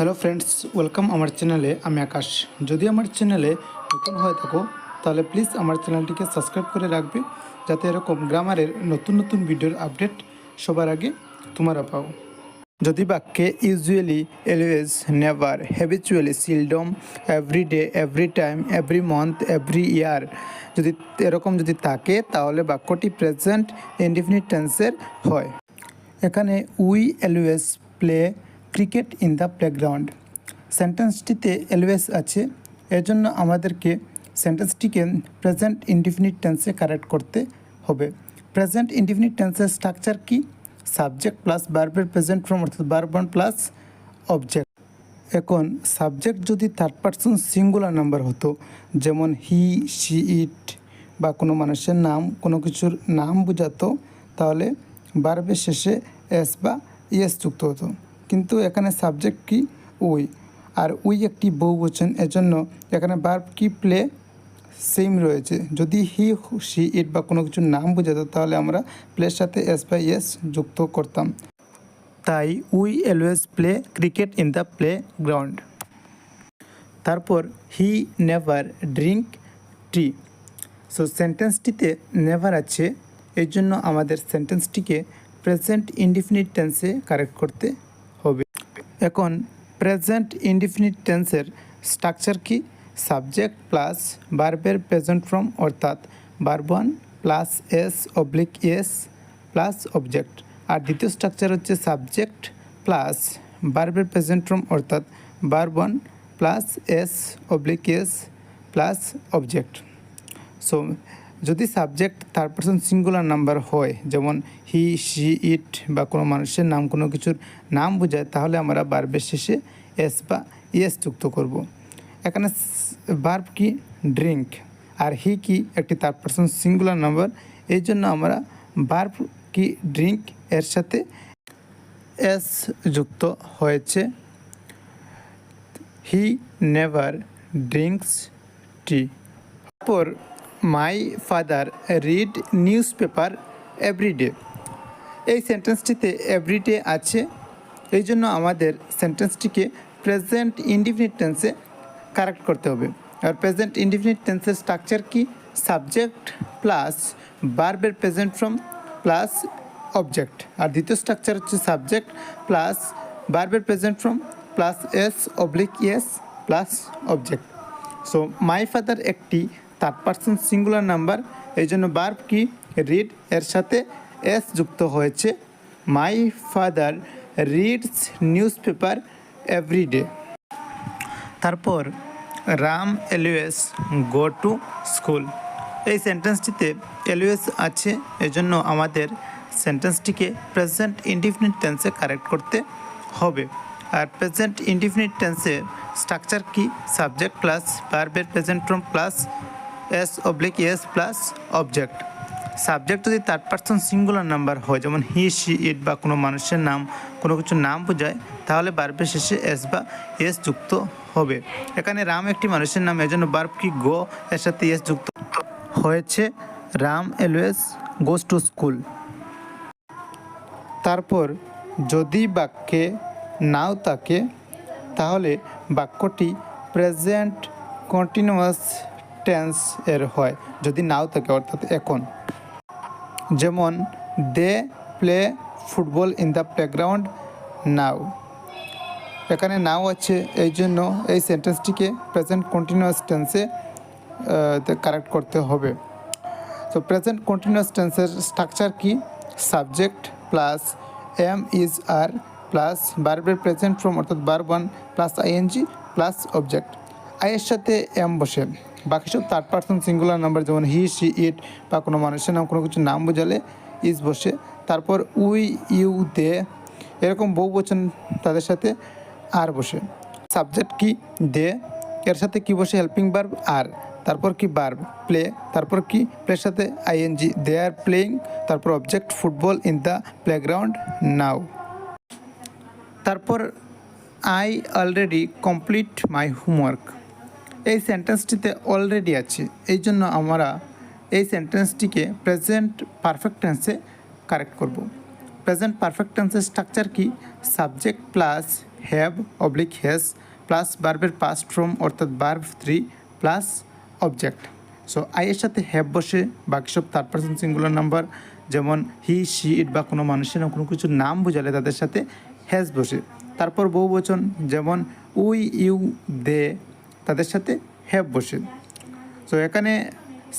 Hello friends, welcome আমার চ্যানেলে। আমি আকাশ। যদি আমার চ্যানেলে নতুন হয়ে থাকো তাহলে প্লিজ আমার চ্যানেলটিকে সাবস্ক্রাইব করে রাখবে, যাতে এরকম গ্রামারের নতুন নতুন ভিডিওর আপডেট সবার আগে তোমরা পাও। যদি বাক্যে usually, always, never, habitually, seldom, everyday, every time, every month, every year যদি থাকে তাহলে বাক্যটি প্রেজেন্ট ইনডিফিনিট টেন্সের হয়। এখানে we always play cricket in the playground. সেন্টেন্সটিতে অলওয়েজ আছে, এর জন্য আমাদেরকে সেন্টেন্সটিকে প্রেজেন্ট ইনডিফিনিট টেন্সে কারেক্ট করতে হবে। প্রেজেন্ট ইনডিফিনিট টেন্সের স্ট্রাকচার কি? সাবজেক্ট প্লাস ভার্বের প্রেজেন্ট ফর্ম অর্থাৎ ভার্ব ওয়ান প্লাস অবজেক্ট। এখন সাবজেক্ট যদি থার্ড পারসন সিঙ্গুলার নাম্বার হতো, যেমন হি, শি, ইট, বা কোনো মানুষের নাম, কোনো কিছুর নাম বোঝাতো, তাহলে ভার্বের শেষে এস বা ইয়েস যুক্ত হতো। কিন্তু এখানে সাবজেক্ট কি? উই, আর উই একটি বহুবচন, এজন্য এখানে ভার্ব কি? প্লে, সেম রয়েছে। যদি হি, শি, ইট বা কোনো কিছুর নাম বোঝাতো তাহলে আমরা প্লের সাথে এস বা ইয়েস যুক্ত করতাম। তাই we always play cricket in the play ground. তারপর he never drink tea. So সেন্টেন্সটিতে নেভার আছে, এই জন্য আমাদের সেন্টেন্সটিকে প্রেজেন্ট ইনডিফিনিট টেন্সে কারেক্ট করতে হবে। এখন প্রেজেন্ট ইনডিফিনিট টেন্সের স্ট্রাকচার কি? সাবজেক্ট প্লাস ভার্বের প্রেজেন্ট ফর্ম অর্থাৎ verb one plus S oblique S plus object. আর দ্বিতীয় স্ট্রাকচার হচ্ছে সাবজেক্ট প্লাস ভার্বের প্রেজেন্ট ফর্ম অর্থাৎ verb one plus S oblique S plus object. So যদি subject third person singular number হয়, যেমন হি, শি, ইট বা কোনো মানুষের নাম, কোনো কিছুর নাম বোঝায়, তাহলে আমরা ভার্বের শেষে এস বা ইয়েস যুক্ত করব। এখানে ভার্ব কি? ড্রিঙ্ক, আর হি কি? একটি থার্ড পারসন সিঙ্গুলার নাম্বার, এই জন্য আমরা ভার্ব কি? ড্রিঙ্ক, এর সাথে এস যুক্ত হয়েছে। He never drinks tea. তারপর my father read newspaper everyday. এই সেন্টেন্সটিতে এভরিডে আছে, এই জন্য আমাদের সেন্টেন্সটিকে প্রেজেন্ট ইনডিফিনিট টেন্সে কারেক্ট করতে হবে। আর প্রেজেন্ট ইনডিফিনিট টেন্সের স্ট্রাকচার কি? সাবজেক্ট প্লাস ভার্বের প্রেজেন্ট ফর্ম প্লাস অবজেক্ট। আর দ্বিতীয় স্ট্রাকচার হচ্ছে সাবজেক্ট প্লাস ভার্বের present form plus S oblique S plus object. So my father একটি থার্ড পারসন সিঙ্গুলার নাম্বার, এই জন্য ভার্ব কি? রিড, এর সাথে এস যুক্ত হয়েছে। My father reads newspaper everyday. তারপর Ram always go to school. এই সেন্টেন্সটিতে অলওয়েজ আছে, এজন্য আমাদের সেন্টেন্সটিকে প্রেজেন্ট ইনডিফিনিট টেন্সে কারেক্ট করতে হবে। আর প্রেজেন্ট ইনডিফিনিট টেন্সের স্ট্রাকচার কি? সাবজেক্ট প্লাস ভার্বের present form plus S oblique S plus object. Subject যদি থার্ড পারসন সিঙ্গুলার নাম্বার হয়, যেমন হি, শি, ইট বা কোনো মানুষের নাম, কোনো কিছুর নাম বোঝায়, তাহলে ভার্বের শেষে এস বা এস যুক্ত হবে। এখানে রাম একটি মানুষের নাম, এজন্য ভার্ব কি? গো, এর সাথে এস যুক্ত হয়েছে। Ram always goes to school. তারপর যদি বাক্যে নাও থাকে তাহলে বাক্যটি প্রেজেন্ট কন্টিনিউয়াস টেন্স এর হয়। যদি নাও থাকে অর্থাৎ এখন, যেমন they play football in the playground now. এখানে নাও আছে, এই জন্য এই সেন্টেন্সটিকে প্রেজেন্ট কন্টিনিউয়াস টেন্সে কারেক্ট করতে হবে। তো প্রেজেন্ট কন্টিনিউয়াস টেন্সের স্ট্রাকচার কি? Subject plus am is are plus ভার্বের প্রেজেন্ট ফর্ম অর্থাৎ verb one plus ING plus object. আইয়ের সাথে এম বসে। বাকি সব থার্ড পারসন সিঙ্গুলার নাম্বার, যেমন হি, শি, ইট বা কোনো মানুষের নাম, কোনো কিছু নাম বোঝালে ইজ বসে। তারপর উই, ইউ, দে, এরকম বহু বচন, তাদের সাথে আর বসে। সাবজেক্ট কি? দে, এর সাথে কি বসে? হেল্পিং ভার্ব আর। তারপর কি? ভার্ব প্লে, তারপর কি? প্লের সাথে আইএনজি, দে আর প্লেইং, তারপর object football in the playground now. তারপর I already complete my homework. এই সেন্টেন্সটিতে অলরেডি আছে, এই জন্য আমরা এই সেন্টেন্সটিকে প্রেজেন্ট পারফেক্ট টেন্সে কারেক্ট করব। প্রেজেন্ট পারফেক্ট টেন্সের স্ট্রাকচার কি? Subject plus have oblique has plus ভার্বের পাস্ট ফর্ম অর্থাৎ verb 3 plus object. So I এর সাথে হ্যাভ বসে, বাকি সব থার্ড পারসন সিঙ্গুলার নাম্বার যেমন হি শি ইট বা কোনো মানুষের কোনো কিছুর নাম বোঝালে তাদের সাথে হ্যাজ বসে। তারপর বহু বচন যেমন উই ইউ দে, তাদের সাথে হ্যাভ বসে। সো এখানে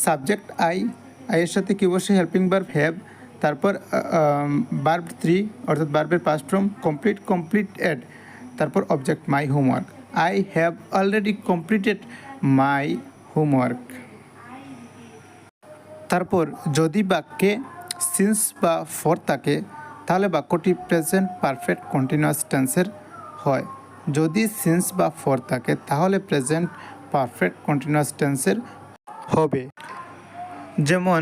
সাবজেক্ট আই এর সাথে কী বসে? হেল্পিং ভার্ব হ্যাভ, তারপর ভার্ব 3 অর্থাৎ ভার্বের পাস্ট ফর্ম কমপ্লিট এড, তারপর object my homework. I have already completed my homework. তারপর যদি বাক্যে সিন্স বা ফর থাকে তাহলে বাক্যটি প্রেজেন্ট পারফেক্ট কন্টিনিউয়াস টেন্সের হয়। যদি সিন্স বা ফর থাকে তাহলে প্রেজেন্ট পারফেক্ট কন্টিনিউয়াস টেন্সের হবে। যেমন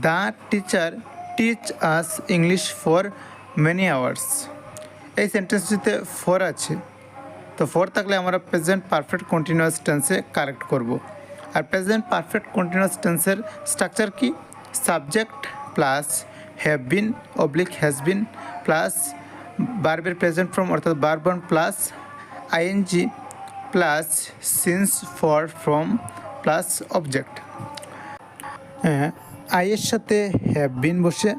the teacher teach us English for many hours, এই সেন্টেন্সটিতে ফর আছে, তো ফর থাকলে আমরা প্রেজেন্ট পারফেক্ট কন্টিনিউয়াস টেন্সে কারেক্ট করব। আর প্রেজেন্ট পারফেক্ট কন্টিনিউয়াস টেন্সের স্ট্রাকচার কি? Subject plus have been oblique has been plus ভার্বের প্রেজেন্ট ফর্ম অর্থাৎ verb 1 plus ING plus since for from plus object. I এর সাথে হ্যাভ বিন বসে,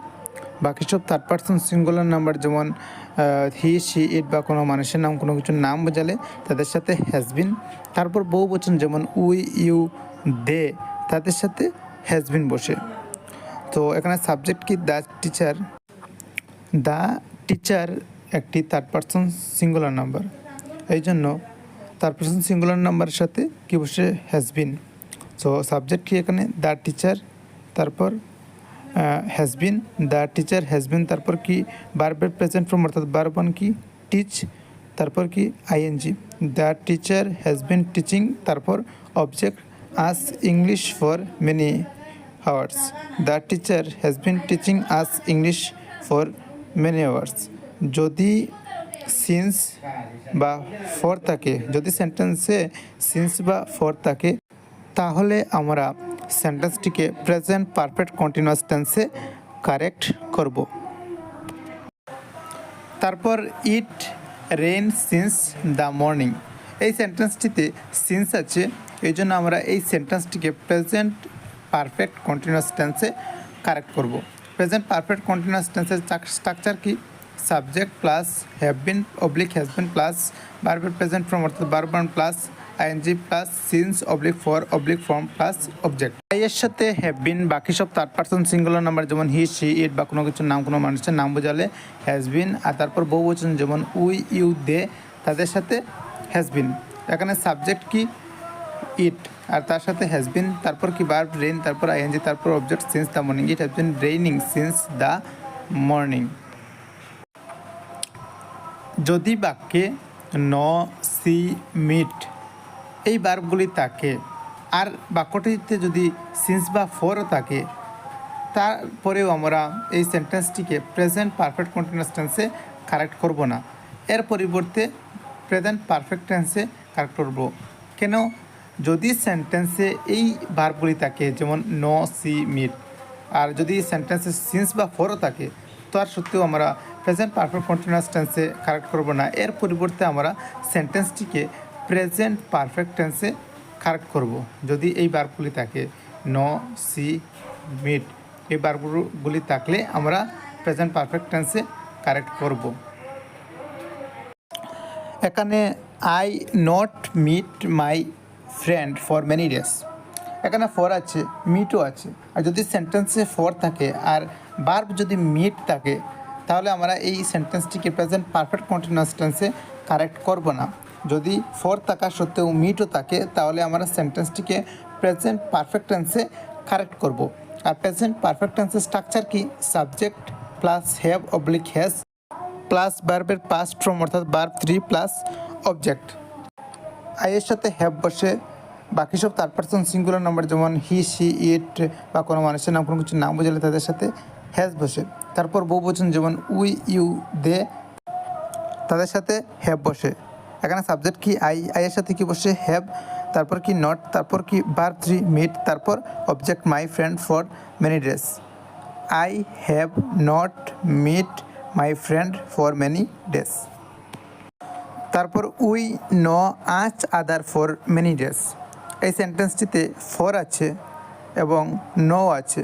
বাকি সব থার্ড পারসন সিঙ্গুলার নাম্বার যেমন হি শি ইট বা কোনো মানুষের নাম কোনো কিছুর নাম বোঝালে তাদের সাথে হ্যাজ বিন। তারপর বহু বচন যেমন উই ইউ দে, তাদের সাথে হ্যাজ বিন বসে। তো এখানে সাবজেক্ট কি? The teacher. দ্য টিচার একটি থার্ড পারসন সিঙ্গুলার নাম্বার, এই জন্য থার্ড পারসন সিঙ্গুলার নাম্বারের সাথে কি বসে? Has been. সো সাবজেক্ট কি এখানে? দ্য টিচার, তারপর has been, the teacher has বিন, তারপর কি ভার্বের প্রেজেন্ট ফর্ম অর্থাৎ ভার্ব 1 কি? টিচ, তারপর কি? ING. The teacher has been teaching, তারপর object us English for many hours. The teacher has been teaching us English for many hours. যদি since বা ফর থাকে, যদি সেন্টেন্সে সিন্স বা ফর থাকে তাহলে আমরা সেন্টেন্সটিকে প্রেজেন্ট পারফেক্ট কন্টিনিউয়াস টেন্সে কারেক্ট করব। তারপর it rain since the morning, এই সেন্টেন্সটিতে সিন্স আছে, এই জন্য আমরা এই সেন্টেন্সটিকে প্রেজেন্ট পারফেক্ট কন্টিনিউয়াস টেন্সে কারেক্ট করব। প্রেজেন্ট পারফেক্ট কন্টিনিউয়াস টেন্সের স্ট্রাকচার কি? Subject plus have been oblique has been plus ভার্বের প্রেজেন্ট ফর্ম অর্থাৎ verb 1 plus ING plus since oblique for oblique form plus object. I এর সাথে হ্যাভ বিন, বাকি সব থার্ড পারসন সিঙ্গুলার নাম্বার যেমন he she it বা কোনো কিছুর নাম কোনো মানুষের নাম বোঝালে হ্যাজ বিন। আর তারপর বহু বচন যেমন উই ইউ দে, তাদের সাথে হ্যাজ বিন। এখানে সাবজেক্ট কি? ইট, আর তার সাথে হ্যাজ বিন, তারপর কি ভার্ব রেইন, তারপর আইএনজি, তারপর object since the morning. It has been raining since the morning. যদি বাক্যে ন সি মিট এই ভার্বগুলি থাকে আর বাক্যটিতে যদি সিন্স বা ফরও থাকে তারপরেও আমরা এই সেন্টেন্সটিকে প্রেজেন্ট পারফেক্ট কন্টিনিউয়াস টেন্সে কারেক্ট করব না, এর পরিবর্তে প্রেজেন্ট পারফেক্ট টেন্সে কারেক্ট করব। কেন? যদি সেন্টেন্সে এই ভার্বগুলি থাকে যেমন ন সি মিট, আর যদি সেন্টেন্সে সিন্স বা ফরও থাকে তার সত্ত্বেও আমরা প্রেজেন্ট পারফেক্ট কন্টিনিউয়াস টেন্সে কারেক্ট করব না, এর পরিবর্তে আমরা সেন্টেন্সটিকে প্রেজেন্ট পারফেক্ট টেন্সে কারেক্ট করব। যদি এই ভার্বগুলি থাকে ন সি মিট, এই ভার্বগুলি থাকলে আমরা প্রেজেন্ট পারফেক্ট টেন্সে কারেক্ট করব। এখানে I not meet my friend for many days, এখানে ফর আছে, মিটও আছে। আর যদি সেন্টেন্সে ফর থাকে আর ভার্ব যদি মিট থাকে তাহলে আমরা এই সেন্টেন্সটিকে প্রেজেন্ট পারফেক্ট কন্টিনিউয়াস টেন্সে কারেক্ট করব না। যদি ফর থাকা সত্ত্বেও মিটও থাকে তাহলে আমরা সেন্টেন্সটিকে প্রেজেন্ট পারফেক্ট টেন্সে কারেক্ট করব। আর প্রেজেন্ট পারফেক্ট টেন্সের স্ট্রাকচার কি? Subject plus have oblique has plus ভার্বের পাস্ট ফর্ম অর্থাৎ ভার্ব 3 প্লাস অবজেক্ট। আই এর সাথে হ্যাভ বসে, বাকি সব থার্ড পারসন সিঙ্গুলার নাম্বার যেমন হি শি ইট বা কোনো মানুষের নাম কোনো কিছু নাম বোঝালে তাদের সাথে হ্যাজ বসে। তারপর বহু বচন যেমন উই ইউ দে, তাদের সাথে হ্যাভ বসে। এখানে সাবজেক্ট কি? আই এর সাথে কি বসে? হ্যাভ, তারপর কি নট, তারপর কি ভার্ব 3 মিট, তারপর object my friend for many days. I have not meet my friend for many days. তারপর we know each other for many days. এই সেন্টেন্সটিতে ফর আছে এবং নো আছে।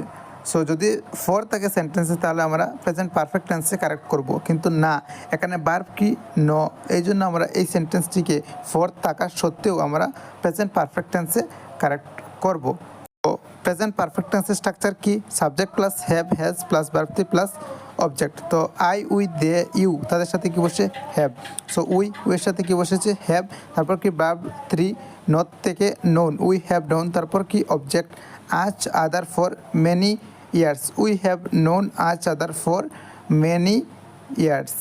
সো যদি ফর থাকে সেন্টেন্সে তাহলে আমরা প্রেজেন্ট পারফেক্ট টেন্সে কারেক্ট করব, কিন্তু না, এখানে ভার্ব কি নো, এই জন্য আমরা এই সেন্টেন্সটিকে ফর থাকা সত্ত্বেও আমরা প্রেজেন্ট পারফেক্ট টেন্সে কারেক্ট করব। তো প্রেজেন্ট পারফেক্ট টেন্সের স্ট্রাকচার কি? Subject plus have has plus verb plus object. তো আই উই দে ইউ তাদের সাথে কি বসে? হ্যাভ। সো উইয়ের সাথে কি বসেছে? হ্যাভ। তারপর কি ভার্ব 3 নট থেকে নোন, উই হ্যাভ নোন। তারপর কি অবজেক্ট আচ other for many years, we have known আচ আদার ফর মেনি ইয়ার্স।